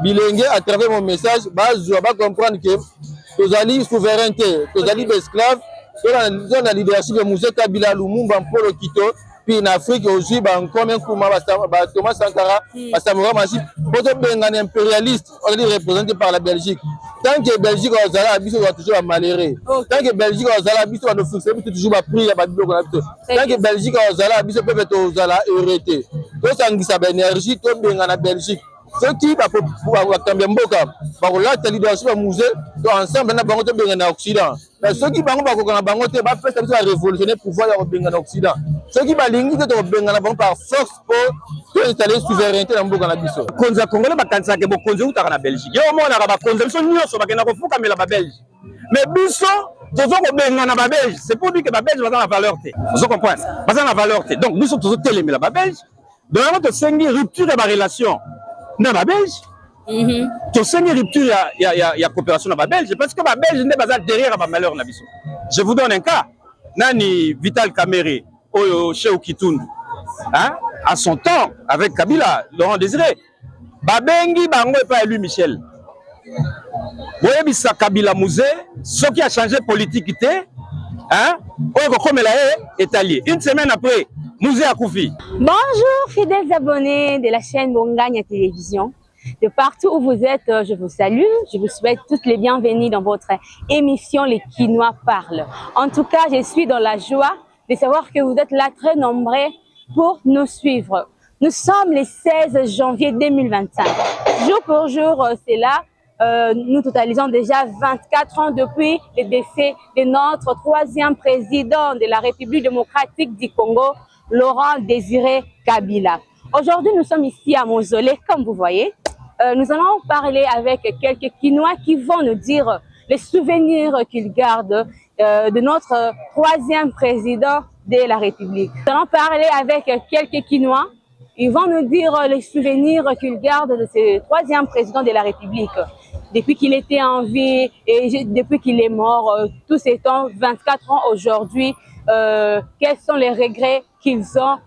Bilingue à travers mon message, va comprendre que tous allons souveraineté, tous allons esclaves, tous allons leadership de Moussa Kabila, Lumumba, Mpolo Kito, puis en Afrique aussi, comme un Kouma, Thomas Sankara, Samora Massi, pour un impérialiste, on est représenté par la Belgique. Tant que Belgique a Zala, Biso va toujours malheureux. Tant que Belgique a Zala, Biso va nous fixer, toujours va prier, va dire tant que Belgique a Zala, Biso peut être aux Zala et arrêter. Tout ça, ça a énergie, tout bien en Belgique. Ceux qui vont Mboka, la leadership musée, ensemble, on a bien en Occident. Mais ceux qui vont révolutionner le pouvoir en Occident. Ceux qui vont par force pour installer la souveraineté dans Mboka. Les Congolais sont en Belgique. Il y a un Belge. Mais Bisso, c'est pour dire que la Belge va dans la valeur. Vous comprenez? Va dans la valeur. Donc, nous sommes tous télémés la Belge. Donc, on a une rupture de la relation. Dans la Belge, tu as une rupture, il y a coopération dans la Belge, parce que la Belge n'est pas derrière la malheur. Je vous donne un cas. Nani Vital Kamere, Oyo Kitoun, à son temps, avec Kabila, Laurent Désiré, Babengi Bango n'est pas élu Michel. Vous voyez, ça Kabila Mouzé, ce qui a changé politique, Oyo Komela est allié. Une semaine après, Mouzé a Koufi. Bonjour fidèles abonnés de la chaîne Bongania Télévision. De partout où vous êtes, je vous salue. Je vous souhaite toutes les bienvenues dans votre émission Les Kinois parlent. En tout cas, je suis dans la joie de savoir que vous êtes là très nombreux pour nous suivre. Nous sommes le 16 janvier 2025. Jour pour jour, c'est là. Nous totalisons déjà 24 ans depuis le décès de notre troisième président de la République démocratique du Congo, Laurent Désiré Kabila. Aujourd'hui, nous sommes ici à Mausolée, comme vous voyez. Nous allons parler avec quelques Kinois qui vont nous dire les souvenirs qu'ils gardent de notre troisième président de la République. Nous allons parler avec quelques Kinois. Ils vont nous dire les souvenirs qu'ils gardent de ce troisième président de la République. Depuis qu'il était en vie et depuis qu'il est mort, tous ces temps, 24 ans aujourd'hui, quels sont les regrets qu'ils ont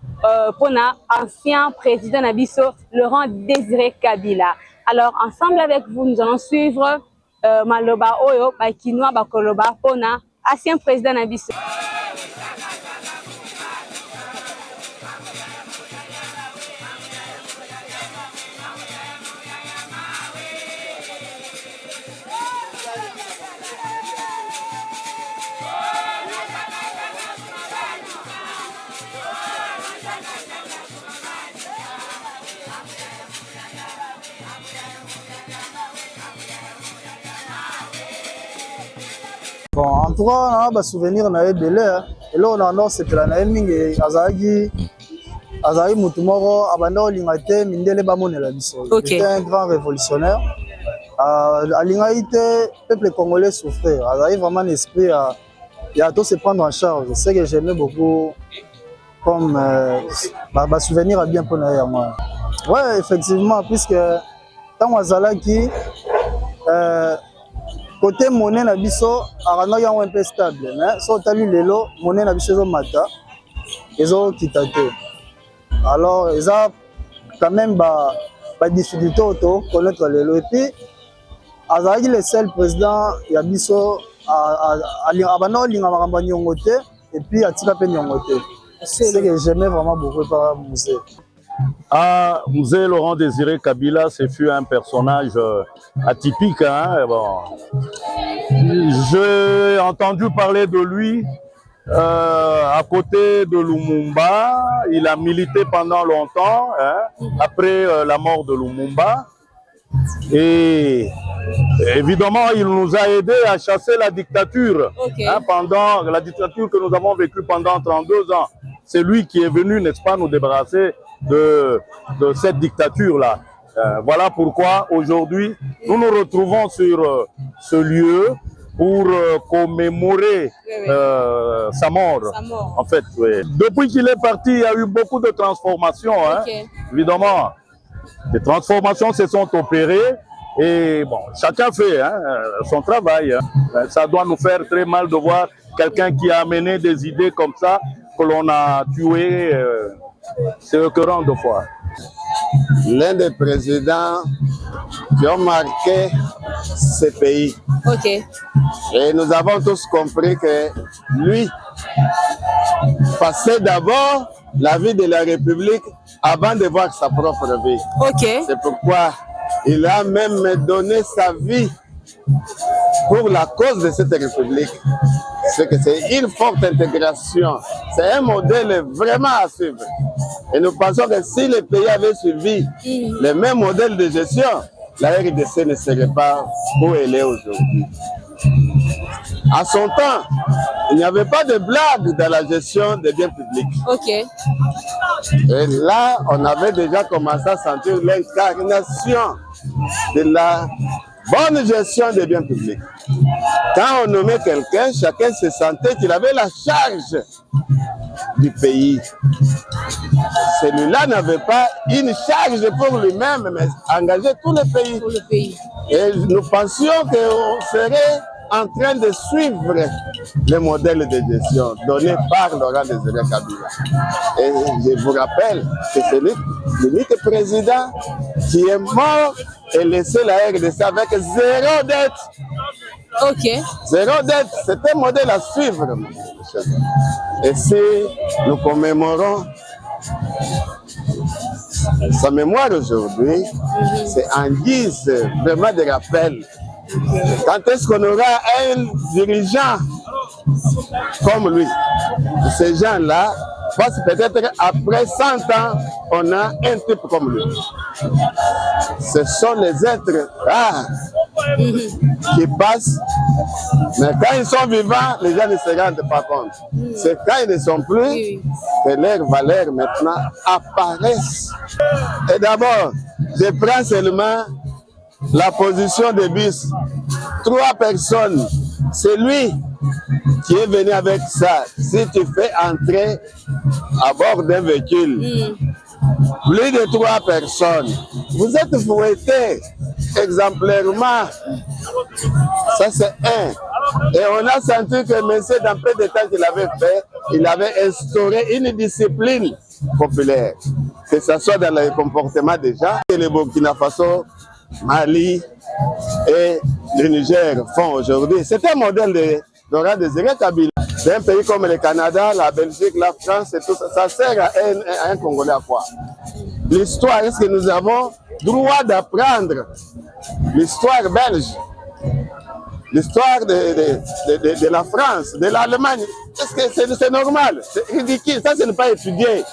pour l'ancien président Nabiso, Laurent Désiré Kabila. Alors, ensemble avec vous, nous allons suivre Maloba Oyo, Kinoa Bakoloba, pour l'ancien président Nabiso. Bon, en tout cas, on a souvenir na ebele et là on a non c'est la mingi azagi mutumoro abanda olingate mindele bamonela biso. C'était un grand révolutionnaire. Alingate peuple congolais souffrait. Azagi vraiment un esprit à tout se prendre en charge. C'est que j'aimais beaucoup comme souvenir à bien pour moi. Ouais, effectivement, puisque tant azalaki côté monnaie na biso arana un peu stable mais so tali lelo monnaie na biso mata ezo kitate alors eza quand même ba difficulté auto connaître lelo et puis azali le seul président ya biso abana linga makambo nyongo te et puis atika pe nyongo te c'est que j'aimais vraiment beaucoup par musée. Mouzé Laurent Désiré Kabila, ce fut un personnage atypique. Bon. J'ai entendu parler de lui à côté de Lumumba. Il a milité pendant longtemps, après la mort de Lumumba. Et évidemment, il nous a aidé à chasser la dictature. Pendant la dictature que nous avons vécue pendant 32 ans. C'est lui qui est venu, n'est-ce pas, nous débarrasser de cette dictature-là. Voilà pourquoi aujourd'hui, nous nous retrouvons sur ce lieu pour commémorer sa mort. En fait, oui. Depuis qu'il est parti, il y a eu beaucoup de transformations. Évidemment, des transformations se sont opérées et bon, chacun fait son travail. Ça doit nous faire très mal de voir quelqu'un qui a amené des idées comme ça, que l'on a tué, c'est écœurant de fois. l'un des présidents qui ont marqué ce pays. Ok. Et nous avons tous compris que lui passait d'abord la vie de la République avant de voir sa propre vie. Ok. C'est pourquoi il a même donné sa vie pour la cause de cette République. C'est que c'est une forte intégration. C'est un modèle vraiment à suivre. Et nous pensons que si le pays avait suivi le même modèle de gestion, la RDC ne serait pas où elle est aujourd'hui. À son temps, il n'y avait pas de blague dans la gestion des biens publics. Ok. Et là, on avait déjà commencé à sentir l'incarnation de la bonne gestion des biens publics. Quand on nommait quelqu'un, chacun se sentait qu'il avait la charge du pays. Celui-là n'avait pas une charge pour lui-même, mais engager tout le pays. Pour le pays. Et nous pensions qu'on serait en train de suivre le modèle de gestion donné par Laurent Désiré Kabila. Et je vous rappelle que c'est l'unique président qui est mort et laissé la RDC avec zéro dette. Ok. Zéro dette, c'est un modèle à suivre. Et si nous commémorons sa mémoire aujourd'hui, c'est en guise vraiment de rappel. Quand est-ce qu'on aura un dirigeant comme lui? Ces gens-là, parce que peut-être après 100 ans, on a un type comme lui. Ce sont les êtres rares qui passent, mais quand ils sont vivants, les gens ne se rendent pas compte. C'est quand ils ne sont plus que leurs valeurs maintenant apparaissent. Et d'abord, je prends seulement la position de bus. 3 personnes, c'est lui qui est venu avec ça. Si tu fais entrer à bord d'un véhicule, plus de 3 personnes, vous êtes fouettés exemplairement. Ça, c'est un. Et on a senti que monsieur, dans peu de temps qu'il avait fait, il avait instauré une discipline populaire. Que ce soit dans le comportement des gens, que le Burkina Faso, Mali et le Niger font aujourd'hui. C'est un modèle de Laurent Désiré Kabila. D'un pays comme le Canada, la Belgique, la France et tout ça, ça sert à un Congolais à quoi? L'histoire, est-ce que nous avons droit d'apprendre l'histoire belge, l'histoire de la France, de l'Allemagne? Est-ce que c'est normal? C'est ridicule, ça ce n'est pas étudié.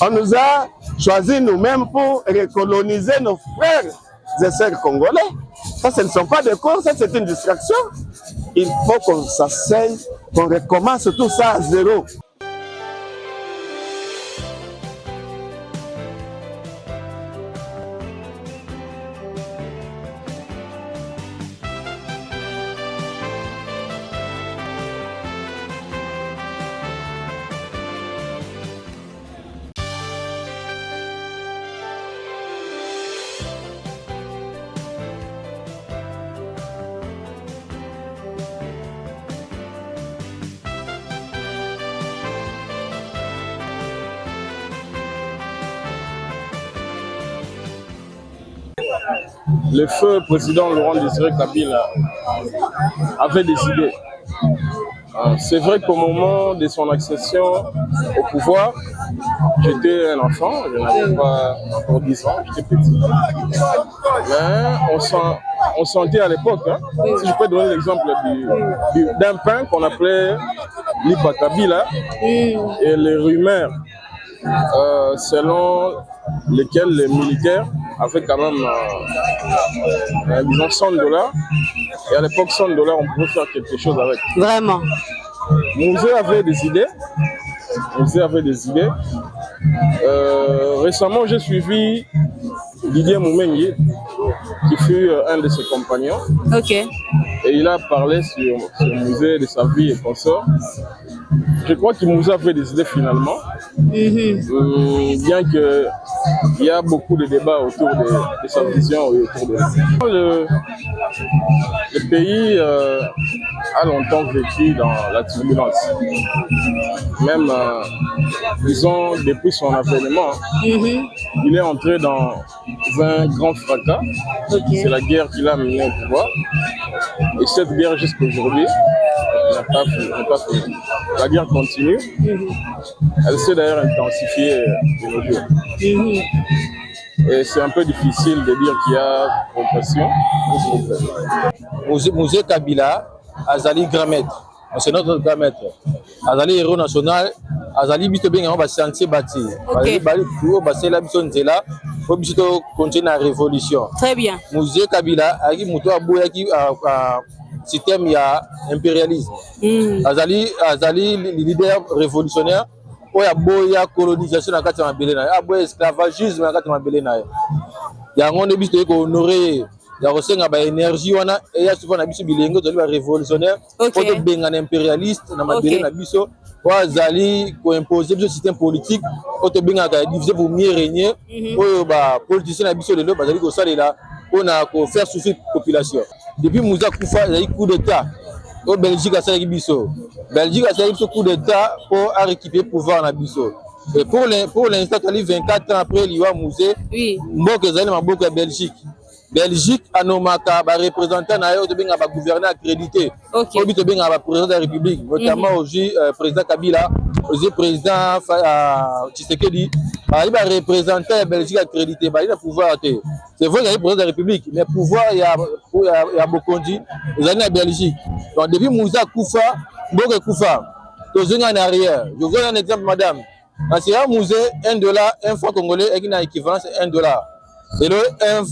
On nous a choisi nous-mêmes pour recoloniser nos frères et sœurs congolais. Ça, ce ne sont pas des cours, ça c'est une distraction. Il faut qu'on s'asseye, qu'on recommence tout ça à zéro. Le feu président Laurent Désiré Kabila avait décidé. C'est vrai qu'au moment de son accession au pouvoir, j'étais un enfant, je n'avais pas encore 10 ans, j'étais petit. Mais on sentait à l'époque, hein, si je peux donner l'exemple d'un pain qu'on appelait Lipa Kabila, et les rumeurs selon lesquelles les militaires avaient quand même disons $100. Et à l'époque, $100, on pouvait faire quelque chose avec. Vraiment. Mouzé avait des idées. Récemment, j'ai suivi Didier Moumengi, qui fut un de ses compagnons. Ok. Et il a parlé sur Mouzé, de sa vie et consort. Je crois que Mouzé avait des idées finalement. Bien qu'il y a beaucoup de débats autour de sa vision et autour de le pays a longtemps vécu dans la turbulence. Même, disons, depuis son avènement, il est entré dans un grand fracas. C'est la guerre qui l'a mené au pouvoir. Et cette guerre, jusqu'à aujourd'hui, n'a pas fini. La guerre continue. Elle s'est d'ailleurs intensifiée de nos jours. Et c'est un peu difficile de dire qu'il y a progression ou progrès. Musée Kabila, Azali grand maître. C'est notre grand maître. Azali héros national, Azali bito bien on va sentier bâti. Bali pour passer la mission de là, pour bito continuer la révolution. Très bien. Musée Kabila, agi muto aboya qui système ya impérialisme. Azali leader révolutionnaire. Oya boya colonisation na kati ya mabele na ya boya esclavagisme na kati ya mabele na ya ngone biso ko honorer ya kosenga ba énergie wana et ya souvent na biso bilengo to ba révolutionnaire pour to benga na impérialiste na mabele na biso wa zali ko imposer biso système politique pour to benga ka diviser pour mieux régner oyo ba politiciens na biso lelo bazali ko salela pona ko faire souffrir population depuis Moussa Koufa il y a coup d'état au Belgique a fait biso. Belgique a fait un coup d'état pour récupérer le pouvoir en Bisso. Et pour l'instant, 24 ans après l'Iwa Musée, Mbok Zali Mabok à Belgique. Belgique a nommé un représentant de gouverneur accrédité. Au but de président de la République, notamment aujourd'hui président Kabila, aussi président Tshisekedi, il va représenter la Belgique accrédité. Il a pouvoir. C'est vrai qu'il y a le président de la République, mais le pouvoir, il y a beaucoup de les années à Belgique. Donc depuis Moussa Koufa, Mbok Koufa, toujours en arrière. Je vois un exemple, madame. Dans ce musée, $1, franc congolais, est une équivalence à $1. Et le $1,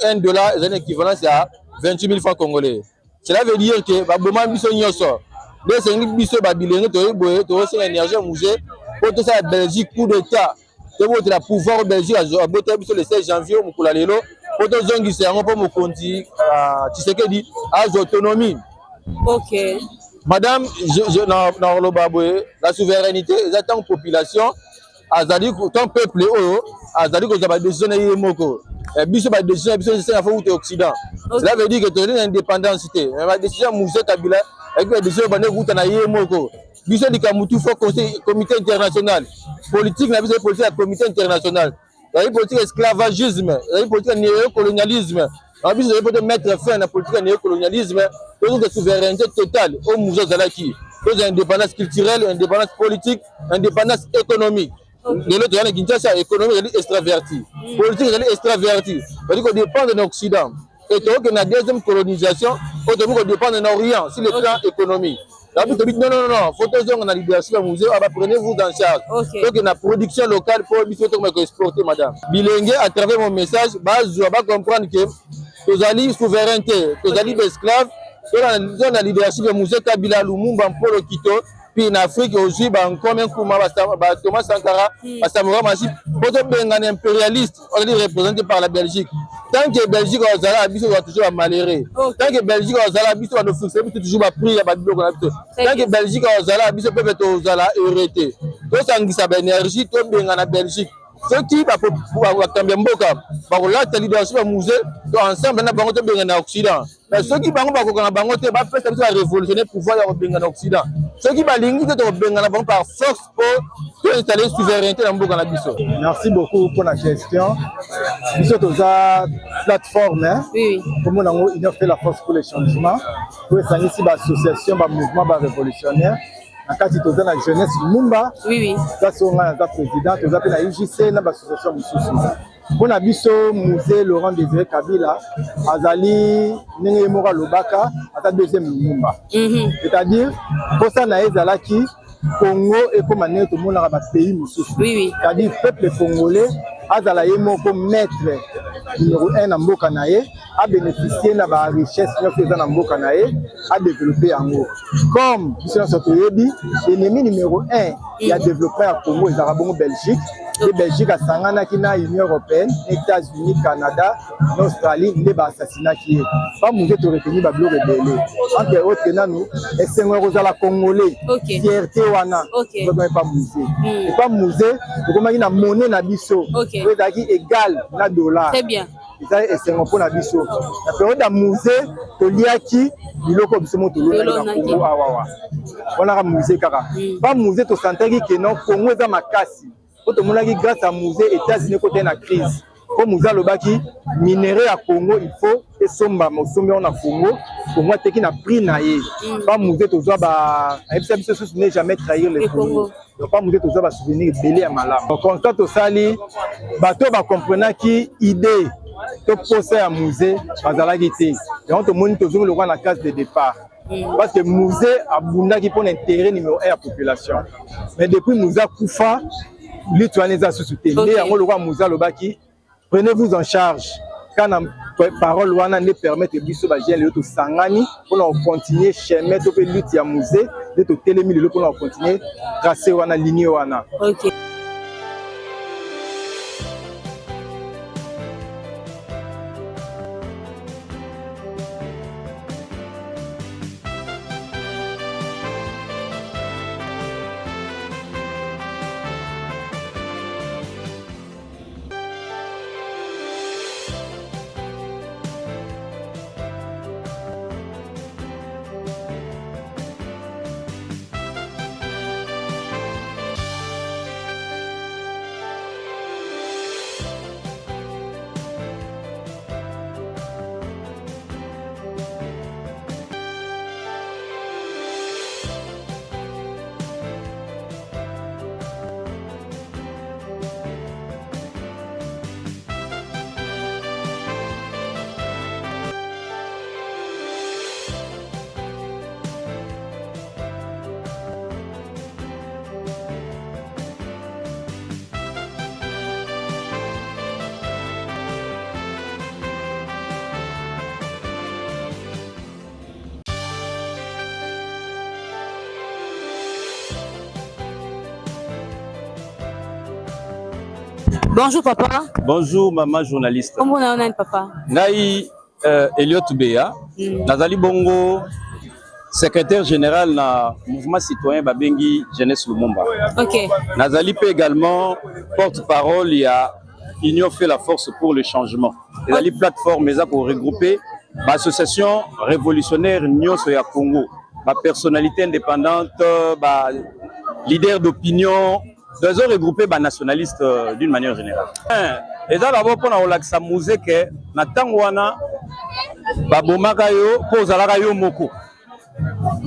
est une équivalence à 28 000 francs congolais. Cela veut dire que Baboma Bisso Nyoso, de 5 Bisso Babilene, tu as une énergie au musée, pour tout ça, la Belgique, coup d'état, tu as le pouvoir au Belgique, à botter le 16 janvier, au Moukulalelo, pour tout ça, qui s'est un peu mon conti, Tshisekedi, à l'autonomie. Ok. Madame, la souveraineté, les attentes de population, ton peuple, Azali, que la décision est moko. Biso ba décision, c'est la faute de l'Occident. Cela veut dire que tu as une indépendance. La décision Moussa Kabila, avec la décision de l'Occident, moko. Biso di Kamutu, faut conseil comité international. Politique, la politique, le comité international. La politique esclavagisme, la politique néocolonialisme. La politique de mettre fin à la politique néocolonialisme. De souveraineté totale au musée Zalaki, de indépendance culturelle, indépendance politique, indépendance économique. De l'autre, il y a une Kinshasa économique extravertie, politique extravertie. C'est-à-dire qu'on dépend de l'Occident. Et donc, il y a une deuxième colonisation, on dépend de l'Orient sur le plan économique. Non, il faut que la libération du musée, prenez-vous en charge. Donc, il y a une production locale pour exporter, madame. Bilingue, à travers mon message, je vais comprendre que vous allez souveraineté, vous allez esclaves. Dans la leadership de Musée Kabila Lumumba Mpolo Kito, puis en Afrique aussi, comme un Kouma, Thomas Sankara, Samora Massif, pour un impérialiste, on est représenté par la Belgique. Tant que la Belgique a Zala, Bisso va toujours malheureux. Tant que la Belgique a Zala, Bisso va nous fixer, toujours pris à Babylone. Tant que la Belgique a Zala, Bisso peut être aux Zala arrêté. Tout ça, c'est l'énergie, tout bien en Belgique. Ceux qui vont Mboka, la leadership du musée, ensemble, on a bien en Occident. Mais ceux qui vont révolutionner le pouvoir en Occident. Ceux qui vont par force pour installer la souveraineté dans Mboka. Merci beaucoup pour la question. Nous sommes dans la plateforme. Comme on a fait la force pour les changements. Pour essayer si l'association, le mouvement révolutionnaire. Quand tu es dans la jeunesse Lumumba, tu es président, tu es la UJC, l'association Moussoussou. Pour la musée Laurent Désiré Kabila, Azali, Nengemora Lobaka, à deuxième Lumumba. C'est-à-dire, pour ça, Naezalaki, Congo et comme tout le monde dans le pays Moussoussou. C'est-à-dire, le peuple congolais, Azala Yemo comme maître numéro 1 en Mbokanaye, a bénéficié de la richesse en Mbokanaye, a développé en haut. Comme l'ennemi numéro 1 qui a développé à Congo et Arabon Belgique, de Belgique à Sangana qui na Union européenne, États-Unis, Canada, Australie, ne ba assassinat qui est pas musée to retenir ba blo rebelle entre autres nous et c'est la congolais fierté wana pas musée et pas musée comme il na monnaie na biso qui égal na dollar très bien et c'est pour la biso la période à musée to liaki biloko biso moto lona na Congo awawa on a musée kaka pas musée to santaki que non Congo za makasi tout le monde grâce à musée États-Unis côté na crise comme musée lobaki minerai à Congo il faut et somba mosombe on a Congo pour moi teki na prix na ye pas musée to zo ba biso ne jamais trahir le Congo donc pas musée to zo ba souvenir belé à malam on constate au sali bato ba comprenant qui idée to poser à musée bazalaki té donc tout le monde to zo le roi na case de départ. Parce que musée a bundaki pour l'intérêt numéro 1 à la population. Mais depuis musée Koufa, l'Ituanesa sous-souté. Mais le roi Moussa Lobaki, prenez-vous en charge. Quand la parole wana ne permet de biso ba gel to sangani pour continuer chemin to pe lutte à musée de to télémi le pour continuer tracer wana ligne wana. OK. Bonjour papa. Bonjour maman journaliste. Comment on est papa? Ngai Elliot Beya, Nazali Bongo, secrétaire général na mouvement citoyen Babengi Jeunesse Lumumba. OK. Nazali peut également porte-parole il y a Union fait la force pour le changement. Nazali plateforme pour regrouper l'association révolutionnaire Union Soya Congo, ma personnalité indépendante, ba leader d'opinion. Deux ont regroupé les nationalistes d'une manière générale. Et ça d'abord pour relaxer musée que na tangwana ba bomaka yo po zalaka yo moko.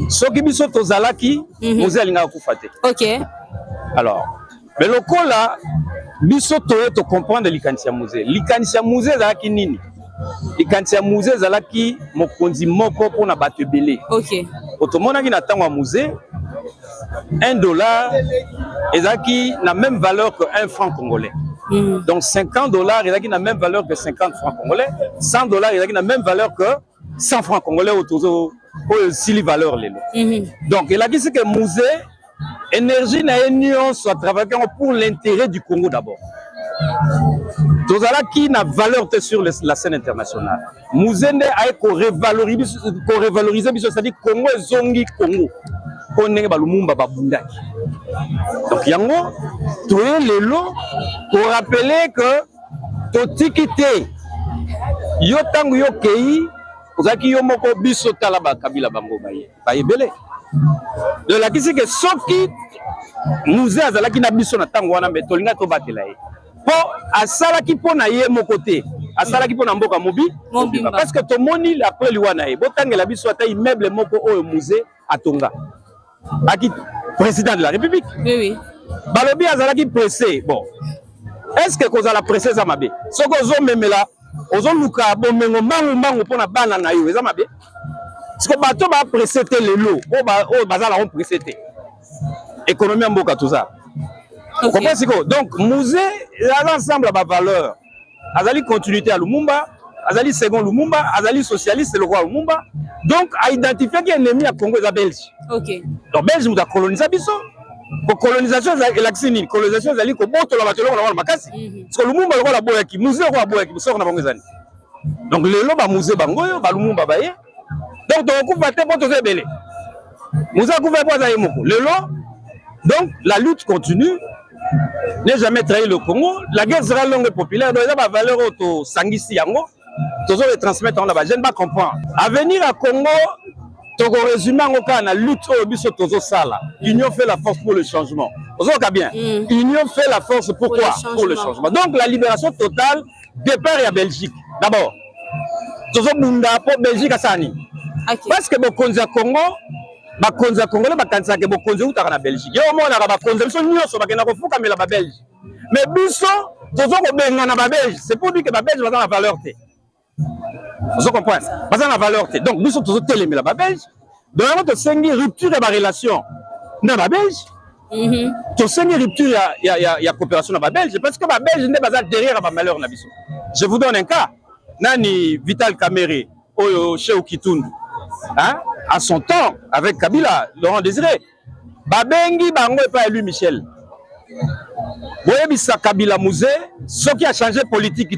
Soki biso to zalaki musée alinga kufate. OK. Alors, mais le coup là biso to comprendre likanisia musée. Likanisia musée zalaki nini? Likanisia musée zalaki mokonzi moko pour na bato belé. OK. Otomona ki na tangwa musée $1 et n'a même valeur que 1 franc congolais. Donc $50 et n'a même valeur que 50 francs congolais. $100 et n'a même valeur que 100 francs congolais autour de si valeur donc il a dit que musée énergie na union soit travailler pour l'intérêt du Congo d'abord. Tozala qui n'a valeur sur la scène internationale. Musée a revaloriser c'est-à-dire Congo zongi Congo. Donc yango tout les lots pour rappeler que totikité yo tangu yo kei ozaki yo moko biso tala ba kabila bango baye belé de la kisi que soki musée azalaki na biso na tangu wana mais tolinga to batela ye po asalaki po na ye moko te asalaki po na mboka mobimba parce que to moni après liwana ye botangela biso ata immeuble moko oyo musée atonga Aki président de la République. Oui. Balobi azalaki pressé. Bon. Est-ce que kozala pressé za mabe? Soko zo memela, ozo luka bomengo mangu pona bana na yo eza mabe. Siko bato ba pressé te lelo, o bazala on pressé te. Économie mboka tout ça. Comprenez siko? Donc musée l'ensemble ba valeur. Azali continuité à Lumumba, azali second Lumumba, azali socialiste le roi Lumumba. Donc, à identifier qu'il y a un ennemi à Congo et à Belge. OK. Donc, Belge nous a colonisé Bisso. colonisation elakisi nini? Colonisation ezali kobotola bato eloko na wana makasi. Parce que Lumumba lokola boyaki, musée lokola boyaki, soko na bango ezali. Donc lelo ba musée bango oyo ba Lumumba baye. Donc tokokufa te po toza ebele. Musée akufa po aza ye moko. Lelo donc la lutte continue. N'est jamais trahi le Congo. La guerre sera longue et populaire. Donc il y a des valeurs auto sangisi yango. Tous les transmettre là-bas. Je ne pas comprendre. À venir à Congo, Togo résumé en cas la lutte au biso tozo sala. Union fait la force pour le changement. Vous avez bien. Union fait la force pour quoi? Pour le changement. Donc la libération totale départ à Belgique. D'abord. Tozo bunda pour Belgique à Sani. Parce que le Congo bakonza congolais bakanisa ke bokonzi utaka na Belgique. Yo mona ka bakonza biso nyonso bakena kofuka mela ba Belge. Mais biso tozo ko benga na ba Belge. C'est pour dire que ba Belge baza na valeur te. Vous comprenez? Baza na valeur te. Donc biso tozo telemela ba Belge. Donc to sengi rupture de ba relation na ba Belge. To sengi rupture ya coopération na ba Belge parce que ba Belge ne baza derrière ba malheur na biso. Je vous donne un cas. Nani Vital Kamerhe oyo Cheikhou Kitundu. Hein? À son temps, avec Kabila, Laurent Désiré, Babengi Bango et pas élu Michel. Vous voyez, ça Kabila Mouzé, ce qui a changé politique,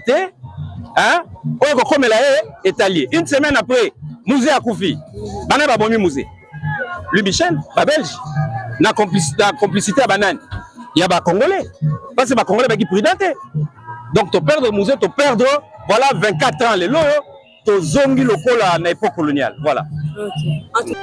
hein? Comme elle est allié. Une semaine après, Mouzé a Koufi. Banan Babomi Mouzé. Lui Michel, ba Belge, na complicité à Banan. Il y a des Congolais. Parce que les Congolais qui prudent. Donc, tu perds Mouzé, tu perds, voilà, 24 ans, les lots. To zongi lokola na époque coloniale. Voilà. Ok.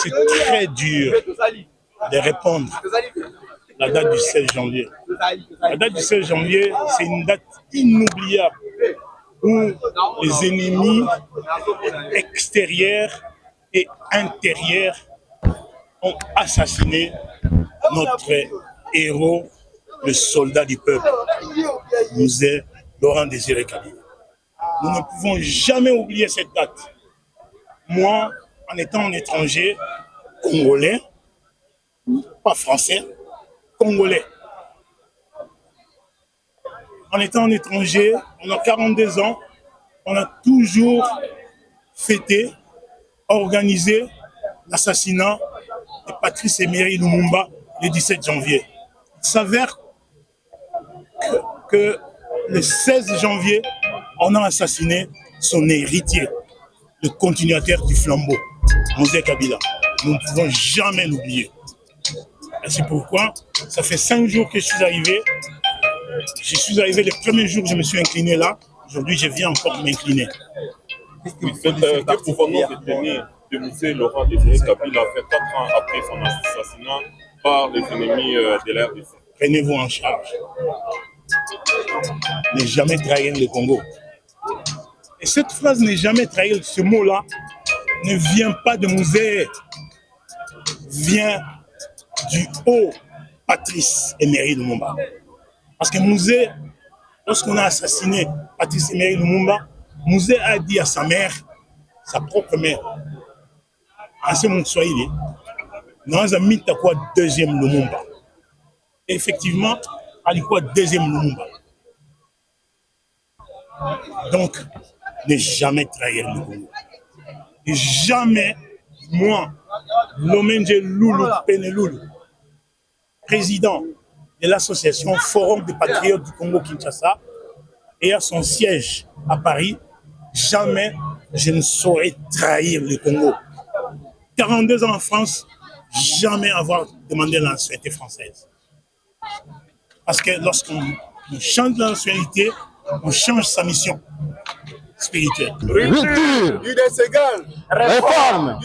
c'est très dur de répondre la date du 16 janvier. La date du 16 janvier, c'est une date inoubliable où les ennemis extérieurs et intérieurs ont assassiné notre héros, le soldat du peuple, Mzee Laurent Désiré Kabila. Nous ne pouvons jamais oublier cette date. Moi, en étant un étranger, congolais, pas français, congolais. En étant un étranger, on a 42 ans, on a toujours fêté, organisé l'assassinat de Patrice Emery Lumumba le 17 janvier. Il s'avère que le 16 janvier, on a assassiné son héritier, le continuateur du flambeau, Mzee Kabila. Nous ne pouvons jamais l'oublier. Et c'est pourquoi, ça fait 5 jours que je suis arrivé. Je suis arrivé le premier jour, je me suis incliné là. Aujourd'hui, je viens encore m'incliner. Que pouvons-nous retenir de Mzee Laurent Désiré Kabila, fait 4 ans après son assassinat par les ennemis de la RDC? Prenez-vous en charge. Ne jamais trahir le Congo. Et cette phrase, ne jamais trahir, ce mot-là, ne vient pas de Mzee, vient du haut Patrice Emery Lumumba. Parce que Mzee, lorsqu'on a assassiné Patrice Emery Lumumba, Mzee a dit à sa mère, sa propre mère, en ce moment Swahili, nous avons mis à quoi deuxième Lumumba. Et effectivement, à quoi deuxième Lumumba. Donc, ne jamais trahir le Congo. Et jamais, moi, Lomenge Loulou Peneloulou, président de l'association Forum des Patriotes du Congo-Kinshasa, et à son siège à Paris, jamais je ne saurais trahir le Congo. 42 ans en France, jamais avoir demandé la nationalité française. Parce que lorsqu'on change de nationalité, on change sa mission spirituelle. Rupture, réforme,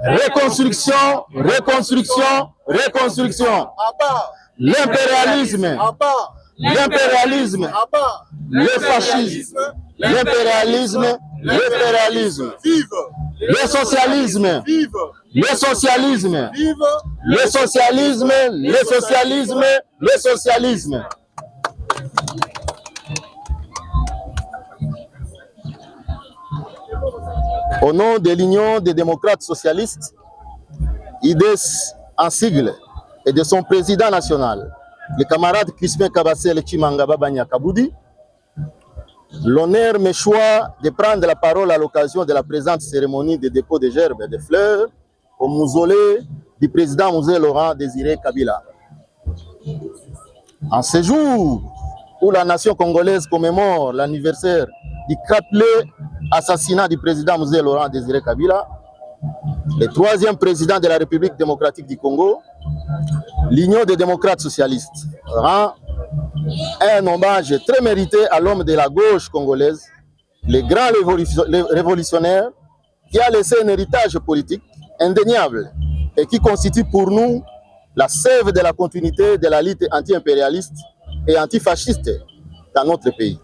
reconstruction, reconstruction, reconstruction. L'impérialisme, l'impérialisme, le fascisme, l'impérialisme, l'impérialisme. Le socialisme, le socialisme, le socialisme, le socialisme, le socialisme. Au nom de l'Union des démocrates socialistes, IDES en sigle, et de son président national, le camarade Crispin Kabasele Chimangaba Banyakaboudi, l'honneur me choisit de prendre la parole à l'occasion de la présente cérémonie de dépôt de gerbes et de fleurs au mausolée du président Mzee Laurent Désiré Kabila. En ce jour où la nation congolaise commémore l'anniversaire du quadruple assassinat du président Mzee Laurent Désiré Kabila, le 3e président de la République démocratique du Congo, l'Union des démocrates socialistes rend un hommage très mérité à l'homme de la gauche congolaise, le grand révolutionnaire qui a laissé un héritage politique indéniable et qui constitue pour nous la sève de la continuité de la lutte anti-impérialiste et antifasciste dans notre pays.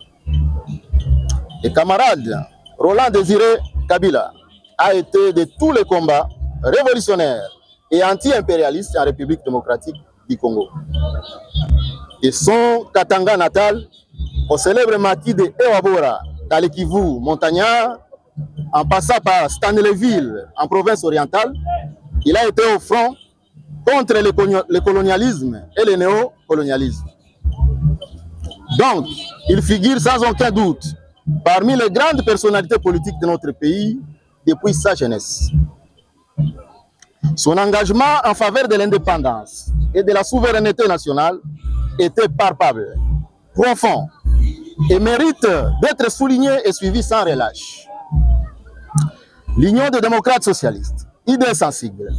Le camarade Laurent Désiré Kabila a été de tous les combats révolutionnaires et anti-impérialistes en République démocratique du Congo. De son Katanga natal au célèbre maquis de Ewabora dans le Kivu montagnard, en passant par Stanleyville en province orientale, il a été au front contre le colonialisme et le néocolonialisme. Donc, il figure sans aucun doute parmi les grandes personnalités politiques de notre pays depuis sa jeunesse. Son engagement en faveur de l'indépendance et de la souveraineté nationale était palpable, profond et mérite d'être souligné et suivi sans relâche. L'Union des démocrates socialistes, IDES en sigle,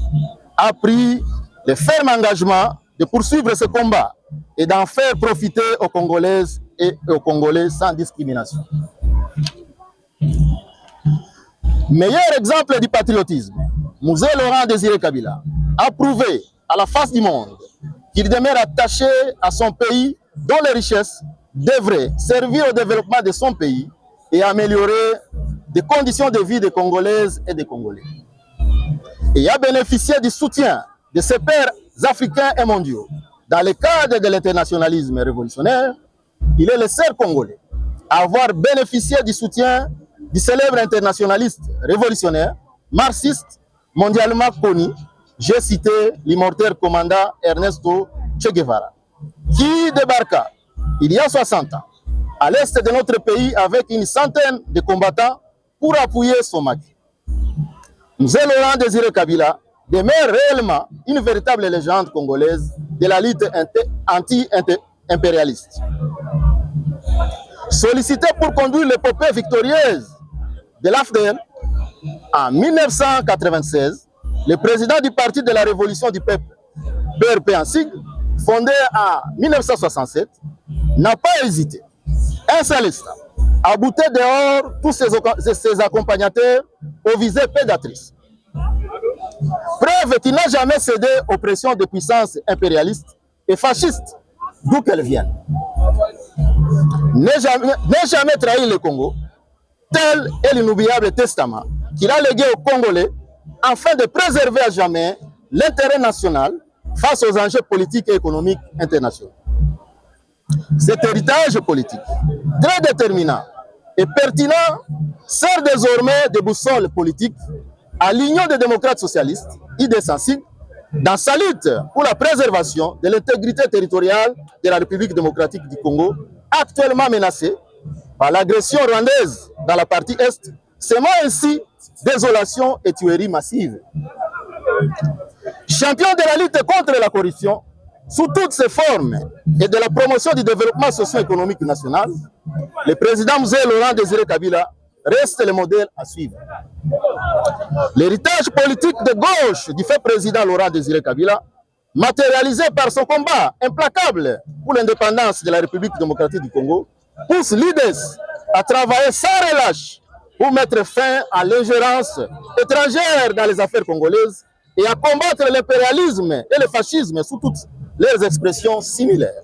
a pris le ferme engagement de poursuivre ce combat et d'en faire profiter aux Congolaises et aux Congolais sans discrimination. Meilleur exemple du patriotisme Mzee Laurent Désiré Kabila a prouvé à la face du monde qu'il demeure attaché à son pays dont les richesses devraient servir au développement de son pays et améliorer les conditions de vie des Congolaises et des Congolais. Et a bénéficié du soutien de ses pairs africains et mondiaux. Dans le cadre de l'internationalisme révolutionnaire, il est le seul Congolais à avoir bénéficié du soutien du célèbre internationaliste révolutionnaire, marxiste, mondialement connu, j'ai cité l'immortel commandant Ernesto Che Guevara, qui débarqua il y a 60 ans à l'est de notre pays avec une centaine de combattants pour appuyer son maquis. Mzee Laurent Désiré Kabila demeure réellement une véritable légende congolaise de la lutte anti-impérialiste. Sollicité pour conduire l'épopée victorieuse de l'AFDL, en 1996, le président du Parti de la Révolution du Peuple, PRP en sigle, fondé en 1967, n'a pas hésité un seul instant à bouter dehors tous ses accompagnateurs aux visées prédatrices. Preuve qu'il n'a jamais cédé aux pressions de puissances impérialistes et fascistes, d'où qu'elles viennent. N'est jamais trahi le Congo, tel est l'inoubliable testament qu'il a légué aux Congolais afin de préserver à jamais l'intérêt national face aux enjeux politiques et économiques internationaux. Cet héritage politique, très déterminant et pertinent, sert désormais de boussole politique à l'Union des démocrates socialistes, IDSANSIG, dans sa lutte pour la préservation de l'intégrité territoriale de la République démocratique du Congo, actuellement menacée par l'agression rwandaise dans la partie Est, semant ainsi désolation et tueries massives. Champion de la lutte contre la corruption, sous toutes ses formes, et de la promotion du développement socio-économique national, le président Mzee Laurent Désiré Kabila reste le modèle à suivre. L'héritage politique de gauche du fait président Laurent Désiré Kabila, matérialisé par son combat implacable pour l'indépendance de la République démocratique du Congo, pousse l'IDES à travailler sans relâche pour mettre fin à l'ingérence étrangère dans les affaires congolaises et à combattre l'impérialisme et le fascisme sous toutes leurs expressions similaires.